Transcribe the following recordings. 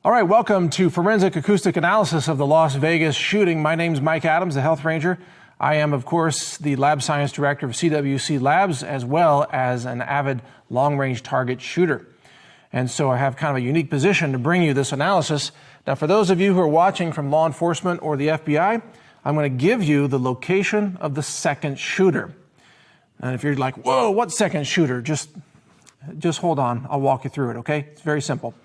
All right, welcome to Forensic Acoustic Analysis of the Las Vegas shooting. My name's Mike Adams, the Health Ranger. I am, of course, the Lab Science Director of CWC Labs, as well as an avid long-range target shooter. And so I have kind of a unique position to bring you this analysis. Now, for those of you who are watching from law enforcement or the FBI, I'm going to give you the location of the second shooter. And if you're like, whoa, what second shooter? Just hold on. I'll walk you through it, okay? It's very simple.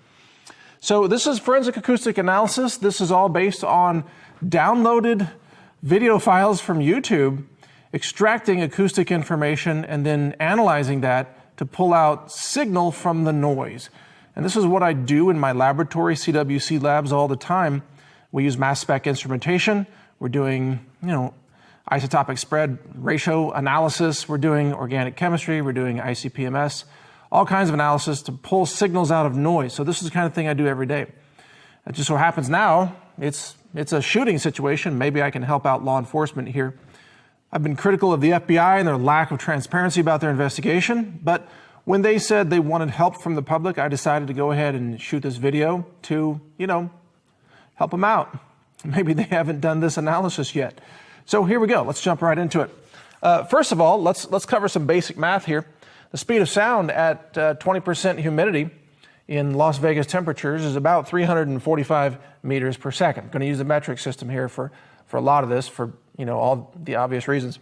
So this is forensic acoustic analysis. This is all based on downloaded video files from YouTube, extracting acoustic information and then analyzing that to pull out signal from the noise. And this is what I do in my laboratory, CWC Labs, all the time. We use mass spec instrumentation. We're doing, isotopic spread ratio analysis. We're doing organic chemistry. We're doing ICP-MS. All kinds of analysis to pull signals out of noise. So this is the kind of thing I do every day. It just so happens now, it's a shooting situation. Maybe I can help out law enforcement here. I've been critical of the FBI and their lack of transparency about their investigation, but when they said they wanted help from the public, I decided to go ahead and shoot this video to, help them out. Maybe they haven't done this analysis yet. So here we go. Let's jump right into it. First of all, let's cover some basic math here. The speed of sound at 20% humidity in Las Vegas temperatures is about 345 meters per second. I'm going to use the metric system here for a lot of this for all the obvious reasons.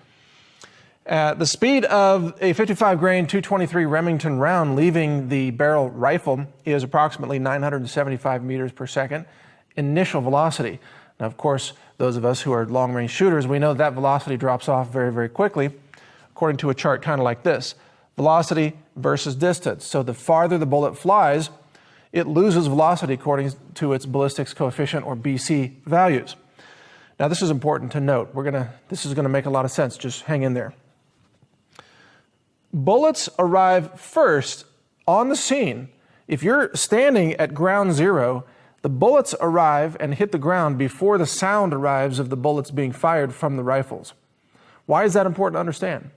The speed of a 55 grain 223 Remington round leaving the barrel rifle is approximately 975 meters per second initial velocity. Now, of course, those of us who are long-range shooters, we know that velocity drops off very, very quickly, according to a chart kind of like this. Velocity versus distance. So the farther the bullet flies, it loses velocity according to its ballistics coefficient, or BC, values. Now, this is important to note. This is going to make a lot of sense. Just hang in there. Bullets arrive first on the scene. If you're standing at ground zero, the bullets arrive and hit the ground before the sound arrives of the bullets being fired from the rifles. Why is that important to understand?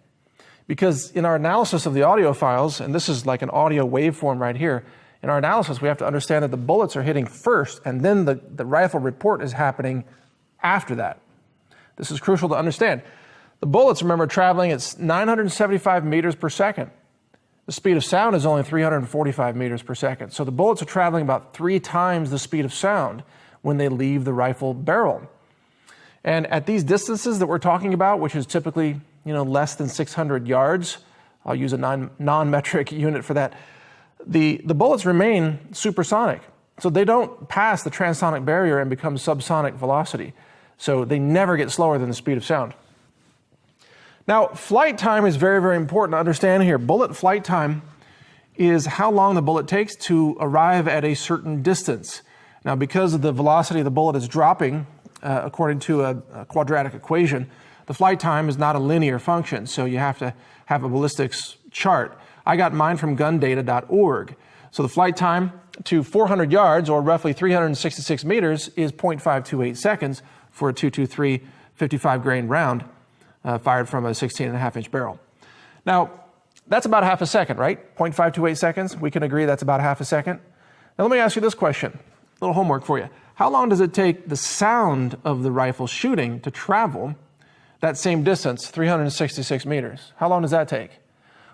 Because in our analysis of the audio files, and this is like an audio waveform right here, in our analysis we have to understand that the bullets are hitting first and then the rifle report is happening after that. This is crucial to understand. The bullets, remember, traveling at 975 meters per second. The speed of sound is only 345 meters per second. So the bullets are traveling about 3 times the speed of sound when they leave the rifle barrel. And at these distances that we're talking about, which is typically less than 600 yards, I'll use a non-metric unit for that, the bullets remain supersonic. So they don't pass the transonic barrier and become subsonic velocity. So they never get slower than the speed of sound. Now, flight time is very, very important to understand here. Bullet flight time is how long the bullet takes to arrive at a certain distance. Now, because of the velocity of the bullet is dropping, according to a quadratic equation, the flight time is not a linear function, so you have to have a ballistics chart. I got mine from gundata.org. So the flight time to 400 yards, or roughly 366 meters, is 0.528 seconds for a 223 55 grain round fired from a 16.5-inch barrel. Now, that's about half a second, right? 0.528 seconds. We can agree that's about half a second. Now, let me ask you this question. A little homework for you. How long does it take the sound of the rifle shooting to travel that same distance, 366 meters? How long does that take?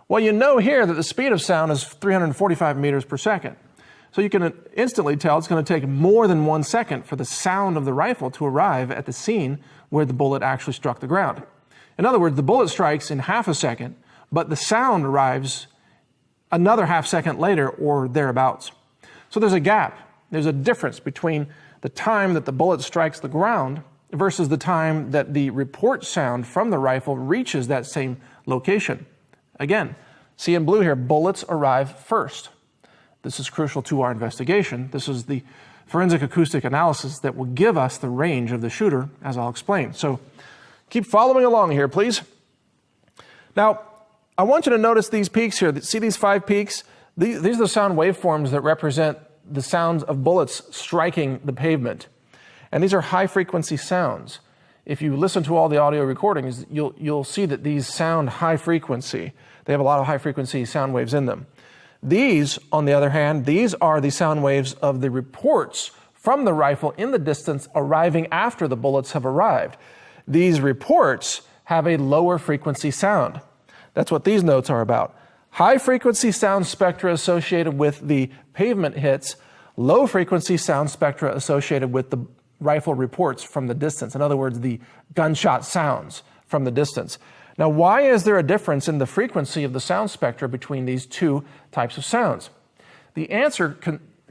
Well, you know here that the speed of sound is 345 meters per second. So you can instantly tell it's going to take more than 1 second for the sound of the rifle to arrive at the scene where the bullet actually struck the ground. In other words, the bullet strikes in half a second, but the sound arrives another half second later or thereabouts. So there's a gap. There's a difference between the time that the bullet strikes the ground versus the time that the report sound from the rifle reaches that same location. Again, see in blue here, bullets arrive first. This is crucial to our investigation. This is the forensic acoustic analysis that will give us the range of the shooter, as I'll explain. So keep following along here, please. Now, I want you to notice these peaks here. See these 5 peaks? These are the sound waveforms that represent the sounds of bullets striking the pavement. And these are high-frequency sounds. If you listen to all the audio recordings, you'll see that these sound high frequency. They have a lot of high-frequency sound waves in them. These, on the other hand, these are the sound waves of the reports from the rifle in the distance arriving after the bullets have arrived. These reports have a lower frequency sound. That's what these notes are about. High frequency sound spectra associated with the pavement hits, low frequency sound spectra associated with the rifle reports from the distance. In other words, the gunshot sounds from the distance. Now, why is there a difference in the frequency of the sound spectra between these two types of sounds? The answer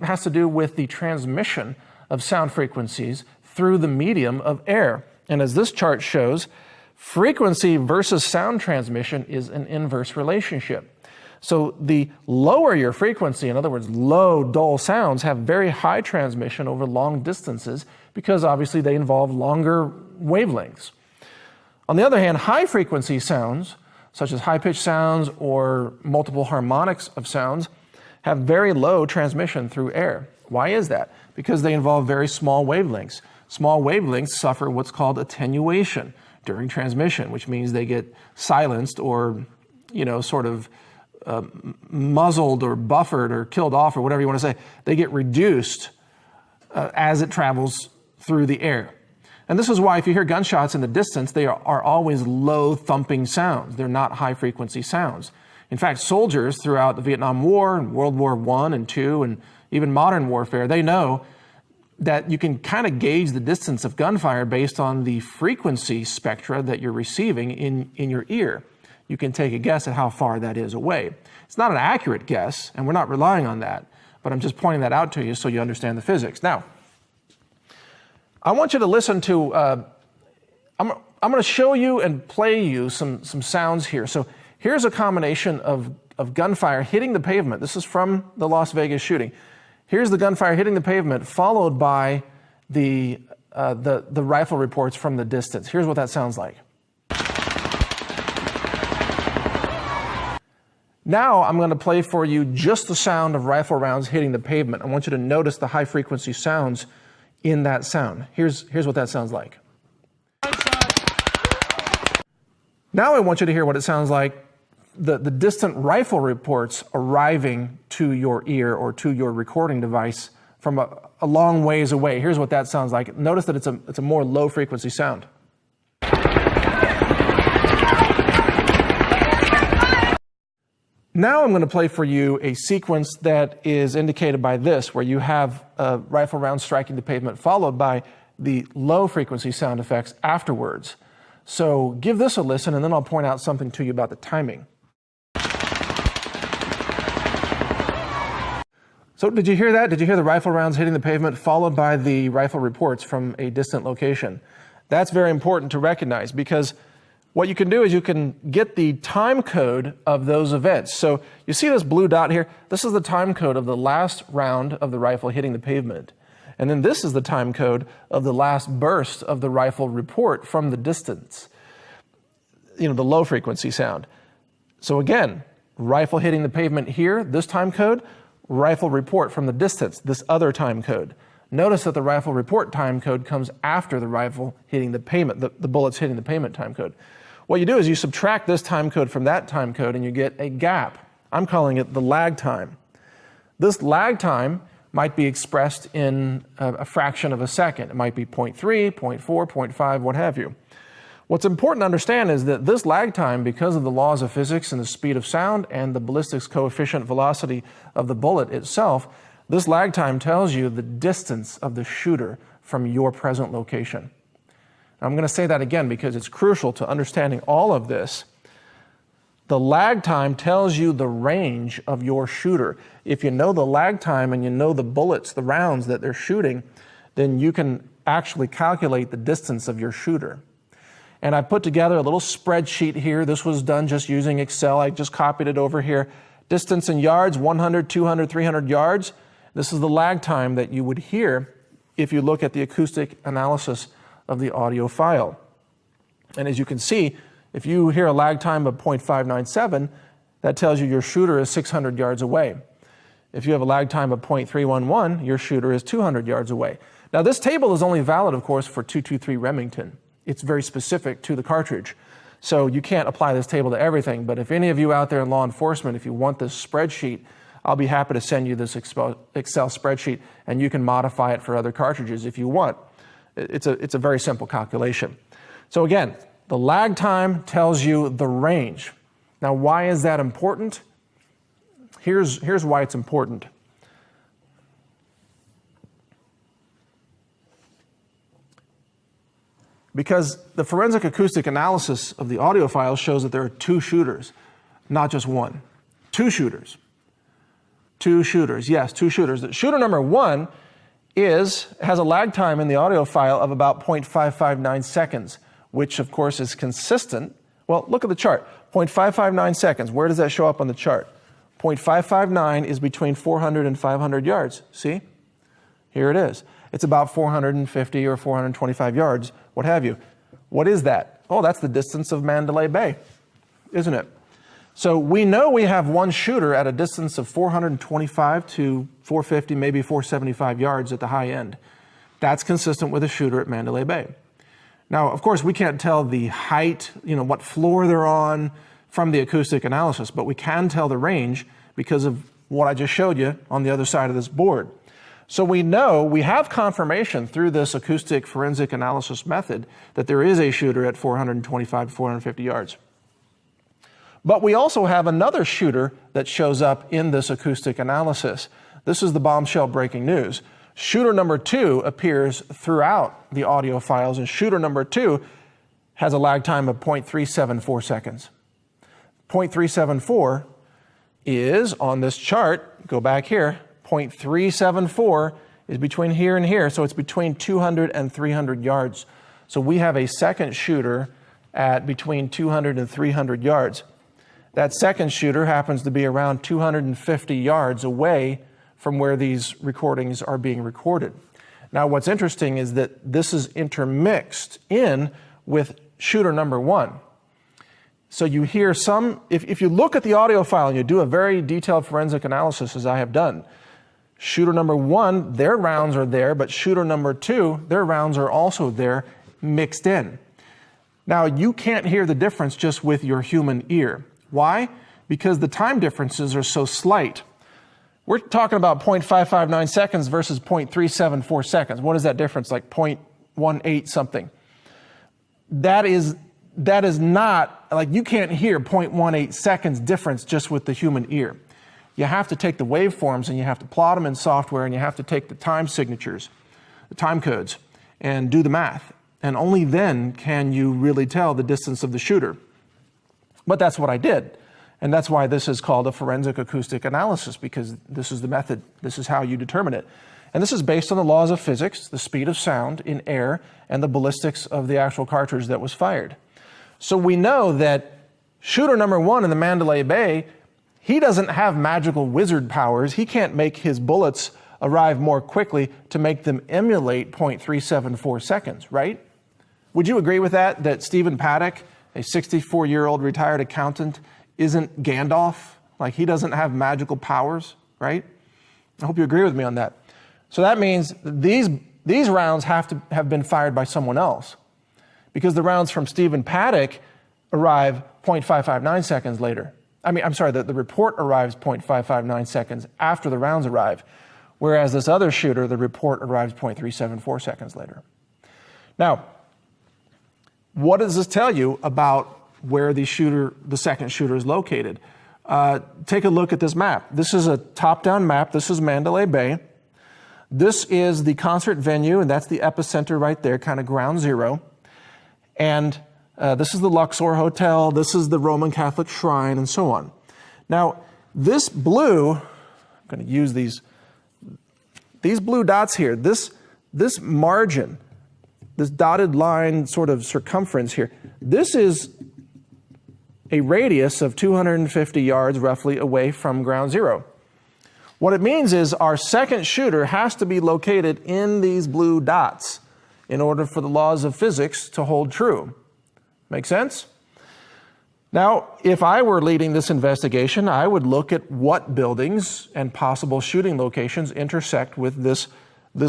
has to do with the transmission of sound frequencies through the medium of air. And as this chart shows, frequency versus sound transmission is an inverse relationship. So the lower your frequency, in other words, low, dull sounds, have very high transmission over long distances because obviously they involve longer wavelengths. On the other hand, high frequency sounds, such as high-pitched sounds or multiple harmonics of sounds, have very low transmission through air. Why is that? Because they involve very small wavelengths. Small wavelengths suffer what's called attenuation during transmission, which means they get silenced or, sort of muzzled or buffered or killed off or whatever you want to say. They get reduced as it travels through the air. And this is why if you hear gunshots in the distance, they are always low thumping sounds. They're not high frequency sounds. In fact, soldiers throughout the Vietnam War and World War I and II and even modern warfare, they know that you can kind of gauge the distance of gunfire based on the frequency spectra that you're receiving in your ear. You can take a guess at how far that is away. It's not an accurate guess, and we're not relying on that, but I'm just pointing that out to you so you understand the physics. Now, I want you to listen to, I'm going to show you and play you some sounds here. So here's a combination of gunfire hitting the pavement. This is from the Las Vegas shooting. Here's the gunfire hitting the pavement, followed by the rifle reports from the distance. Here's what that sounds like. Now I'm going to play for you just the sound of rifle rounds hitting the pavement. I want you to notice the high frequency sounds in that sound. Here's what that sounds like. Now I want you to hear what it sounds like, the distant rifle reports arriving to your ear or to your recording device from a long ways away. Here's what that sounds like. Notice that it's a more low frequency sound. Now I'm going to play for you a sequence that is indicated by this, where you have a rifle round striking the pavement followed by the low frequency sound effects afterwards. So give this a listen and then I'll point out something to you about the timing. So did you hear that? Did you hear the rifle rounds hitting the pavement followed by the rifle reports from a distant location? That's very important to recognize because what you can do is you can get the time code of those events. So you see this blue dot here? This is the time code of the last round of the rifle hitting the pavement. And then this is the time code of the last burst of the rifle report from the distance. The low frequency sound. So again, rifle hitting the pavement here, this time code, rifle report from the distance, this other time code. Notice that the rifle report time code comes after the rifle hitting the pavement, the bullets hitting the pavement time code. What you do is you subtract this time code from that time code and you get a gap. I'm calling it the lag time. This lag time might be expressed in a fraction of a second. It might be 0.3, 0.4, 0.5, what have you. What's important to understand is that this lag time, because of the laws of physics and the speed of sound and the ballistics coefficient velocity of the bullet itself, this lag time tells you the distance of the shooter from your present location. I'm going to say that again because it's crucial to understanding all of this. The lag time tells you the range of your shooter. If you know the lag time and you know the bullets, the rounds that they're shooting, then you can actually calculate the distance of your shooter. And I put together a little spreadsheet here. This was done just using Excel. I just copied it over here. Distance in yards, 100, 200, 300 yards. This is the lag time that you would hear if you look at the acoustic analysis of the audio file. And as you can see, if you hear a lag time of 0.597, that tells you your shooter is 600 yards away. If you have a lag time of 0.311, your shooter is 200 yards away. Now this table is only valid, of course, for 223 Remington. It's very specific to the cartridge. So you can't apply this table to everything, but if any of you out there in law enforcement, if you want this spreadsheet, I'll be happy to send you this Excel spreadsheet, and you can modify it for other cartridges if you want. It's a very simple calculation. So again, the lag time tells you the range. Now, why is that important? Here's why it's important. Because the forensic acoustic analysis of the audio files shows that there are two shooters, not just one. Two shooters. Two shooters, yes, two shooters. Shooter number one has a lag time in the audio file of about 0.559 seconds, which of course is consistent. Well, look at the chart. 0.559 seconds. Where does that show up on the chart? 0.559 is between 400 and 500 yards. See? Here it is. It's about 450 or 425 yards, what have you. What is that? Oh, that's the distance of Mandalay Bay, isn't it? So we know we have one shooter at a distance of 425 to 450, maybe 475 yards at the high end. That's consistent with a shooter at Mandalay Bay. Now, of course, we can't tell the height, what floor they're on from the acoustic analysis, but we can tell the range because of what I just showed you on the other side of this board. So we know, we have confirmation through this acoustic forensic analysis method that there is a shooter at 425 to 450 yards. But we also have another shooter that shows up in this acoustic analysis. This is the bombshell breaking news. Shooter number two appears throughout the audio files, and shooter number two has a lag time of 0.374 seconds. 0.374 is on this chart, go back here, 0.374 is between here and here, so it's between 200 and 300 yards. So we have a second shooter at between 200 and 300 yards. That second shooter happens to be around 250 yards away from where these recordings are being recorded. Now, what's interesting is that this is intermixed in with shooter number one. So you hear some, if you look at the audio file and you do a very detailed forensic analysis, as I have done, shooter number one, their rounds are there, but shooter number two, their rounds are also there, mixed in. Now, you can't hear the difference just with your human ear. Why? Because the time differences are so slight. We're talking about 0.559 seconds versus 0.374 seconds. What is that difference? Like 0.18 something. That is not, like you can't hear 0.18 seconds difference just with the human ear. You have to take the waveforms and you have to plot them in software, and you have to take the time signatures, the time codes, and do the math. And only then can you really tell the distance of the shooter. But that's what I did. And that's why this is called a forensic acoustic analysis, because this is the method. This is how you determine it. And this is based on the laws of physics, the speed of sound in air, and the ballistics of the actual cartridge that was fired. So we know that shooter number one in the Mandalay Bay, he doesn't have magical wizard powers. He can't make his bullets arrive more quickly to make them emulate 0.374 seconds, right? Would you agree with that, that Stephen Paddock, a 64-year-old retired accountant, isn't Gandalf? Like, he doesn't have magical powers, right? I hope you agree with me on that. So that means these rounds have to have been fired by someone else, because the rounds from Stephen Paddock arrive 0.559 seconds later. The report arrives 0.559 seconds after the rounds arrive, whereas this other shooter, the report arrives 0.374 seconds later. Now, what does this tell you about where the second shooter is located? Take a look at this map. This is a top-down map. This is Mandalay Bay. This is the concert venue, and that's the epicenter right there, kind of ground zero. And this is the Luxor Hotel. This is the Roman Catholic Shrine, and so on. Now, this blue, I'm going to use these blue dots here, this margin, this dotted line sort of circumference here, this is a radius of 250 yards roughly away from ground zero. What it means is our second shooter has to be located in these blue dots in order for the laws of physics to hold true. Make sense? Now, if I were leading this investigation, I would look at what buildings and possible shooting locations intersect with this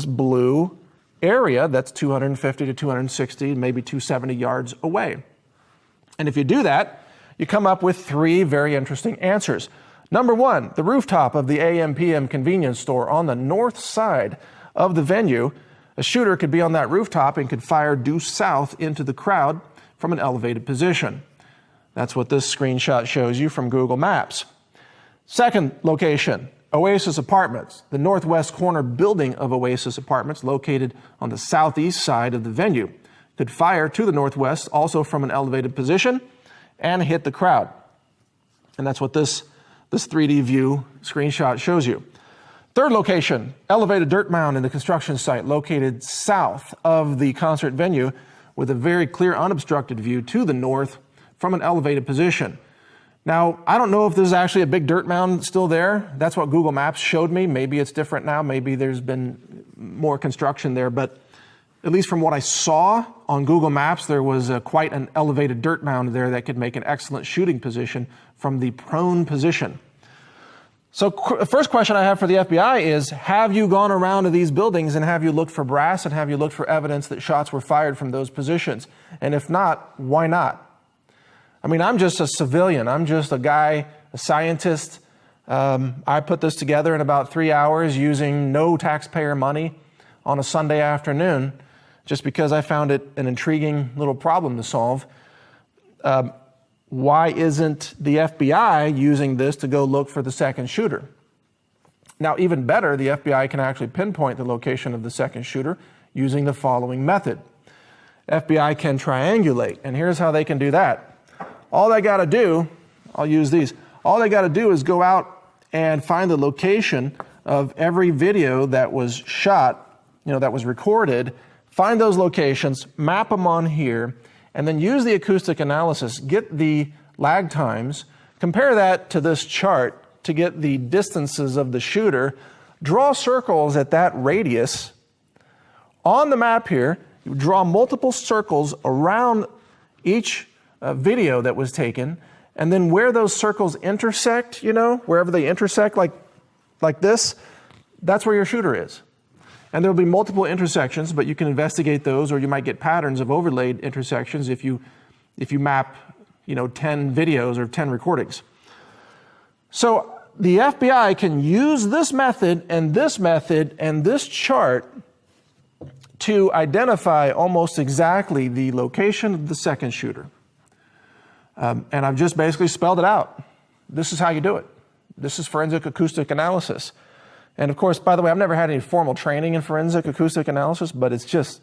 blue area that's 250 to 260, maybe 270 yards away. And if you do that, you come up with three very interesting answers. Number one, the rooftop of the AM/PM convenience store on the north side of the venue. A shooter could be on that rooftop and could fire due south into the crowd from an elevated position. That's what this screenshot shows you from Google Maps. Second location, Oasis Apartments, the northwest corner building of Oasis Apartments, located on the southeast side of the venue. Could fire to the northwest, also from an elevated position, and hit the crowd. And that's what this 3D view screenshot shows you. Third location, elevated dirt mound in the construction site located south of the concert venue with a very clear unobstructed view to the north from an elevated position. Now, I don't know if there's actually a big dirt mound still there. That's what Google Maps showed me. Maybe it's different now. Maybe there's been more construction there. But at least from what I saw on Google Maps, there was quite an elevated dirt mound there that could make an excellent shooting position from the prone position. So the first question I have for the FBI is, have you gone around to these buildings and have you looked for brass and have you looked for evidence that shots were fired from those positions? And if not, why not? I mean, I'm just a civilian. I'm just a guy, a scientist. I put this together in about 3 hours using no taxpayer money on a Sunday afternoon just because I found it an intriguing little problem to solve. Why isn't the FBI using this to go look for the second shooter? Now, even better, the FBI can actually pinpoint the location of the second shooter using the following method. FBI can triangulate, and here's how they can do that. All they got to do, I'll use these, all they got to do is go out and find the location of every video that was shot, that was recorded, find those locations, map them on here, and then use the acoustic analysis, get the lag times, compare that to this chart to get the distances of the shooter, draw circles at that radius. On the map here, you draw multiple circles around each video that was taken, and then where those circles intersect, wherever they intersect like this, that's where your shooter is. And there will be multiple intersections, but you can investigate those, or you might get patterns of overlaid intersections if you map 10 videos or 10 recordings. So the FBI can use this method and this chart to identify almost exactly the location of the second shooter. And I've just basically spelled it out. This is how you do it. This is forensic acoustic analysis. And of course, by the way, I've never had any formal training in forensic acoustic analysis, but it's just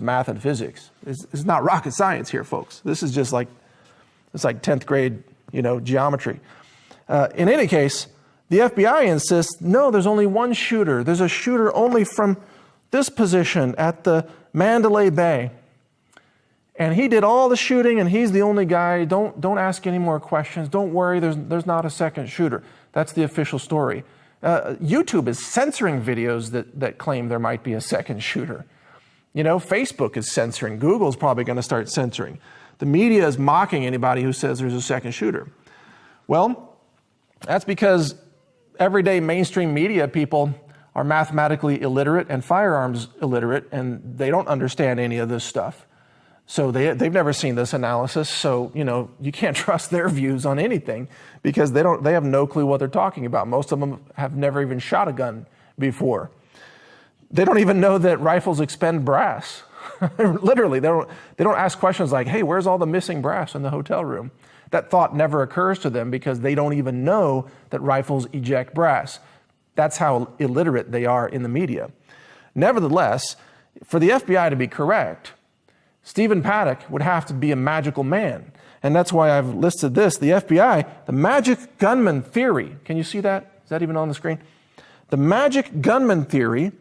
math and physics. It's not rocket science here, folks. This is just it's like 10th grade, geometry. In any case, the FBI insists, no, there's only one shooter. There's a shooter only from this position at the Mandalay Bay. And he did all the shooting, and he's the only guy. Don't ask any more questions. Don't worry, there's not a second shooter. That's the official story. YouTube is censoring videos that claim there might be a second shooter. Facebook is censoring. Google's probably going to start censoring. The media is mocking anybody who says there's a second shooter. Well, that's because everyday mainstream media people are mathematically illiterate and firearms illiterate, and they don't understand any of this stuff. So they've never seen this analysis, so you can't trust their views on anything because they have no clue what they're talking about. Most of them have never even shot a gun before. They don't even know that rifles expend brass. Literally, they don't ask questions like, hey, where's all the missing brass in the hotel room? That thought never occurs to them because they don't even know that rifles eject brass. That's how illiterate they are in the media. Nevertheless, for the FBI to be correct, Stephen Paddock would have to be a magical man. And that's why I've listed this. The FBI, the magic gunman theory. Can you see that? Is that even on the screen? The magic gunman theory,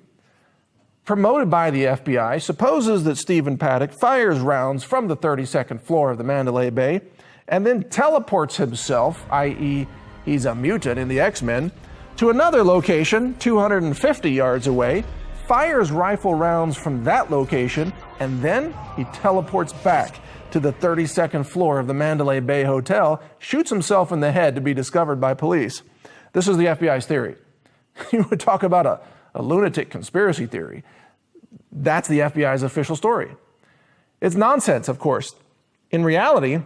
promoted by the FBI, supposes that Stephen Paddock fires rounds from the 32nd floor of the Mandalay Bay and then teleports himself, i.e. he's a mutant in the X-Men, to another location 250 yards away, fires rifle rounds from that location, and then he teleports back to the 32nd floor of the Mandalay Bay Hotel, shoots himself in the head to be discovered by police. This is the FBI's theory. You would talk about a lunatic conspiracy theory. That's the FBI's official story. It's nonsense, of course. In reality,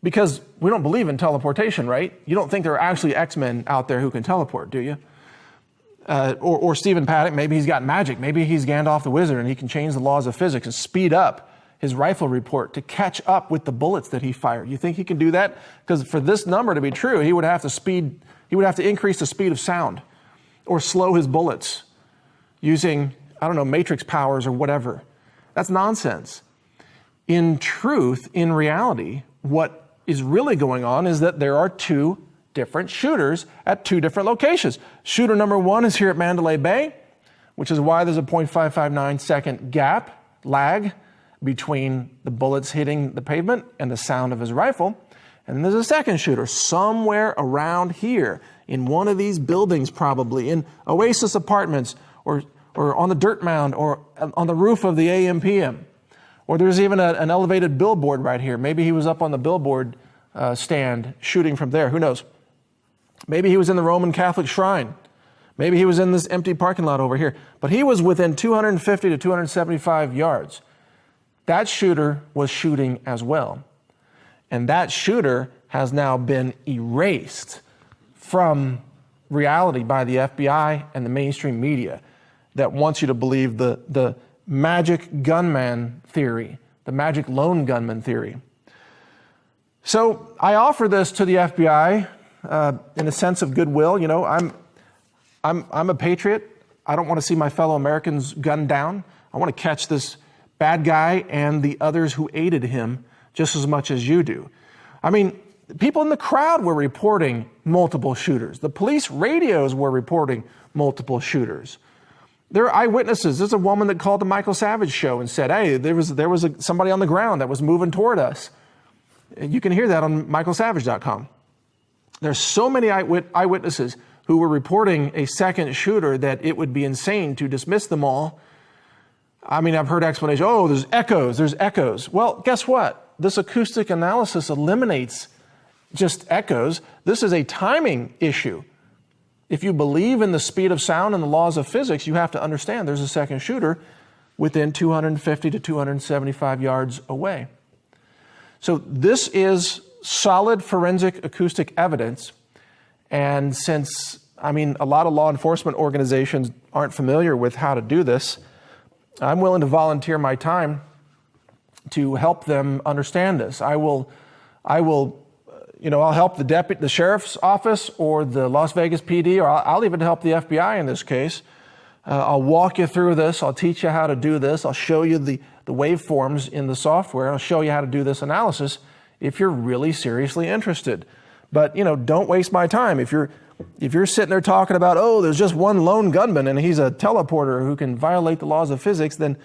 Because we don't believe in teleportation, right? You don't think there are actually X-Men out there who can teleport, do you? Or Stephen Paddock, maybe he's got magic. Maybe he's Gandalf the Wizard and he can change the laws of physics and speed up his rifle report to catch up with the bullets that he fired. You think he can do that? Because for this number to be true, he would have to increase the speed of sound or slow his bullets using, I don't know, matrix powers or whatever. That's nonsense. In truth, in reality, what is really going on is that there are two different shooters at two different locations. Shooter number one is here at Mandalay Bay, which is why there's a 0.559 second lag between the bullets hitting the pavement and the sound of his rifle. And then there's a second shooter somewhere around here in one of these buildings, probably in Oasis Apartments or on the dirt mound or on the roof of the AMPM. Or there's even an elevated billboard right here. Maybe he was up on the billboard stand shooting from there. Who knows? Maybe he was in the Roman Catholic shrine. Maybe he was in this empty parking lot over here. But he was within 250 to 275 yards. That shooter was shooting as well. And that shooter has now been erased from reality by the FBI and the mainstream media that wants you to believe the magic gunman theory, the magic lone gunman theory. So I offer this to the FBI in a sense of goodwill. You know, I'm a patriot. I don't want to see my fellow Americans gunned down. I want to catch this bad guy and the others who aided him just as much as you do. I mean, people in the crowd were reporting multiple shooters. The police radios were reporting multiple shooters. There are eyewitnesses. There's a woman that called the Michael Savage show and said, hey, there was somebody on the ground that was moving toward us. You can hear that on michaelsavage.com. There's so many eyewitnesses who were reporting a second shooter that it would be insane to dismiss them all. I mean, I've heard explanations, oh, there's echoes. Well, guess what? This acoustic analysis eliminates just echoes. This is a timing issue. If you believe in the speed of sound and the laws of physics, you have to understand there's a second shooter within 250 to 275 yards away. So this is solid forensic acoustic evidence. And since, I mean, a lot of law enforcement organizations aren't familiar with how to do this, I'm willing to volunteer my time to help them understand this. I'll help the sheriff's office or the Las Vegas PD, or I'll even help the FBI in this case. I'll walk you through this. I'll teach you how to do this. I'll show you the waveforms in the software. I'll show you how to do this analysis if you're really seriously interested. But, don't waste my time. If you're sitting there talking about, oh, there's just one lone gunman and he's a teleporter who can violate the laws of physics, then,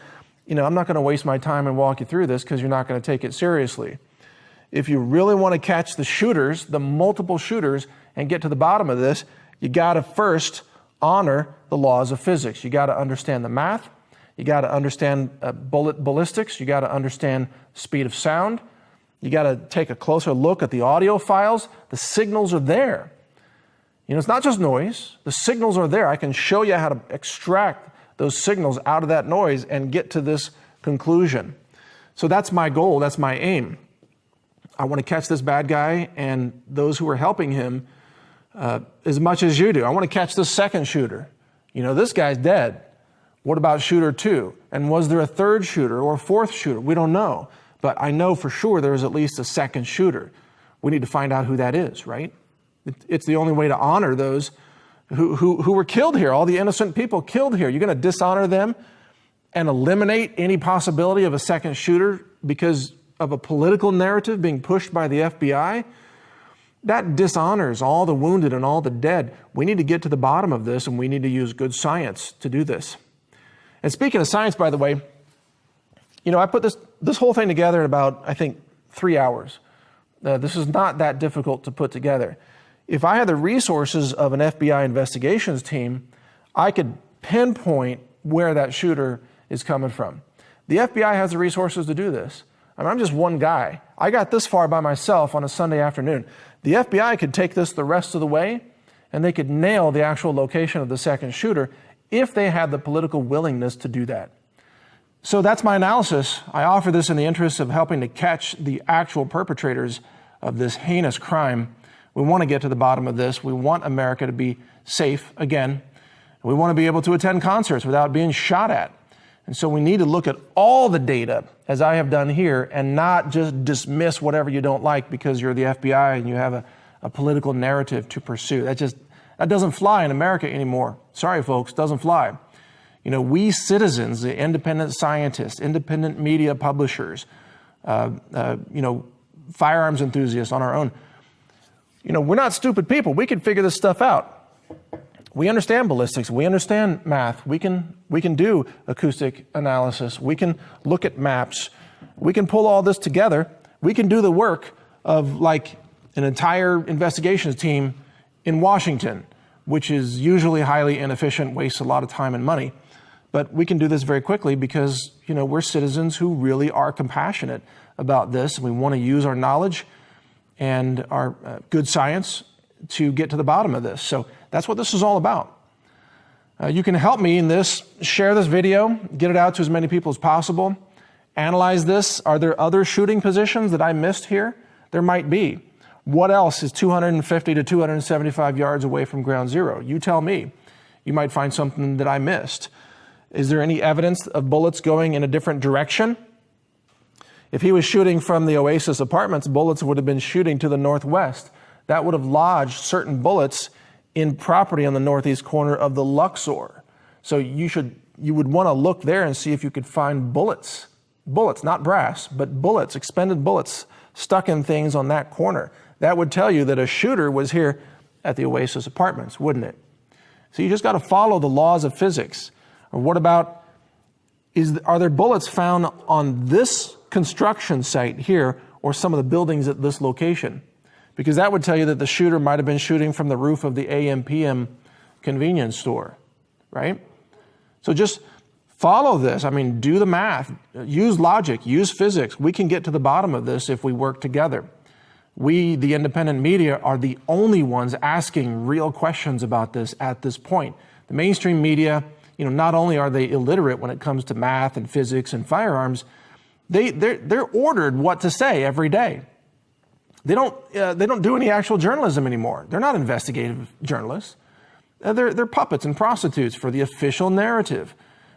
I'm not going to waste my time and walk you through this because you're not going to take it seriously. If you really want to catch the shooters, the multiple shooters, and get to the bottom of this, you got to first honor the laws of physics. You got to understand the math. You got to understand ballistics. You got to understand speed of sound. You got to take a closer look at the audio files. The signals are there. It's not just noise. The signals are there. I can show you how to extract those signals out of that noise and get to this conclusion. So that's my goal. That's my aim. I want to catch this bad guy and those who are helping him as much as you do. I want to catch this second shooter. This guy's dead. What about shooter two? And was there a third shooter or a fourth shooter? We don't know. But I know for sure there is at least a second shooter. We need to find out who that is, right? It's the only way to honor those who were killed here, all the innocent people killed here. You're going to dishonor them and eliminate any possibility of a second shooter because of a political narrative being pushed by the FBI? That dishonors all the wounded and all the dead. We need to get to the bottom of this, and we need to use good science to do this. And speaking of science, by the way, I put this whole thing together in about, I think, 3 hours. This is not that difficult to put together. If I had the resources of an FBI investigations team, I could pinpoint where that shooter is coming from. The FBI has the resources to do this. I'm just one guy. I got this far by myself on a Sunday afternoon. The FBI could take this the rest of the way, and they could nail the actual location of the second shooter if they had the political willingness to do that. So that's my analysis. I offer this in the interest of helping to catch the actual perpetrators of this heinous crime. We want to get to the bottom of this. We want America to be safe again. We want to be able to attend concerts without being shot at. And so we need to look at all the data, as I have done here, and not just dismiss whatever you don't like because you're the FBI and you have a political narrative to pursue. That doesn't fly in America anymore. Sorry, folks, doesn't fly. You know, we citizens, the independent scientists, independent media publishers, firearms enthusiasts on our own, we're not stupid people. We can figure this stuff out. We understand ballistics. We understand math. We can do acoustic analysis. We can look at maps. We can pull all this together. We can do the work of like an entire investigations team in Washington, which is usually highly inefficient, wastes a lot of time and money. But we can do this very quickly because, we're citizens who really are compassionate about this. And we want to use our knowledge and our good science to get to the bottom of this. So that's what this is all about. You can help me in this. Share this video, get it out to as many people as possible. Analyze this. Are there other shooting positions that I missed here? There might be. What else is 250 to 275 yards away from ground zero? You tell me. You might find something that I missed. Is there any evidence of bullets going in a different direction? If he was shooting from the Oasis Apartments, bullets would have been shooting to the northwest. That would have lodged certain bullets in property on the northeast corner of the Luxor. So you would want to look there and see if you could find bullets. Bullets, not brass, but bullets, expended bullets stuck in things on that corner. That would tell you that a shooter was here at the Oasis Apartments, wouldn't it? So you just got to follow the laws of physics. Or what about, are there bullets found on this construction site here or some of the buildings at this location? Because that would tell you that the shooter might have been shooting from the roof of the AM/PM convenience store, right? So just follow this. Do the math, use logic, use physics. We can get to the bottom of this if we work together. We, the independent media, are the only ones asking real questions about this at this point. The mainstream media, not only are they illiterate when it comes to math and physics and firearms, they're ordered what to say every day. They don't do any actual journalism anymore. They're not investigative journalists. They're puppets and prostitutes for the official narrative.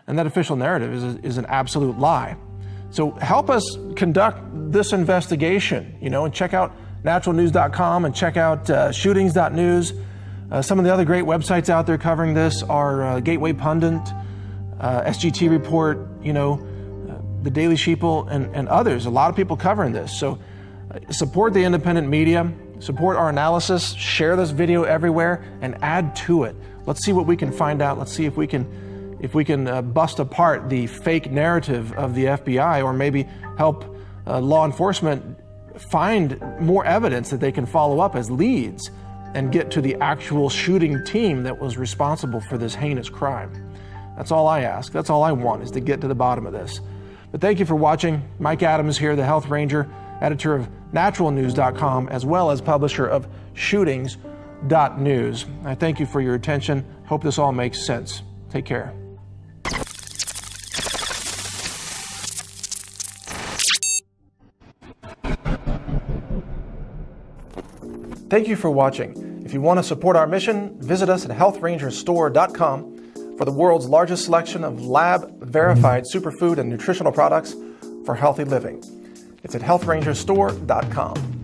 And that official narrative is an absolute lie. So help us conduct this investigation, and check out naturalnews.com and check out shootings.news. Some of the other great websites out there covering this are Gateway Pundit, SGT Report, the Daily Sheeple, and others. A lot of people covering this. So support the independent media, support our analysis, share this video everywhere, and add to it. Let's see what we can find out. Let's see if we can bust apart the fake narrative of the FBI, or maybe help law enforcement find more evidence that they can follow up as leads and get to the actual shooting team that was responsible for this heinous crime. That's all I ask. That's all I want, is to get to the bottom of this. But thank you for watching. Mike Adams here, the Health Ranger, editor of naturalnews.com, as well as publisher of shootings.news. I thank you for your attention. Hope this all makes sense. Take care. Thank you for watching. If you want to support our mission, visit us at healthrangerstore.com for the world's largest selection of lab-verified superfood and nutritional products for healthy living. It's at healthrangerstore.com.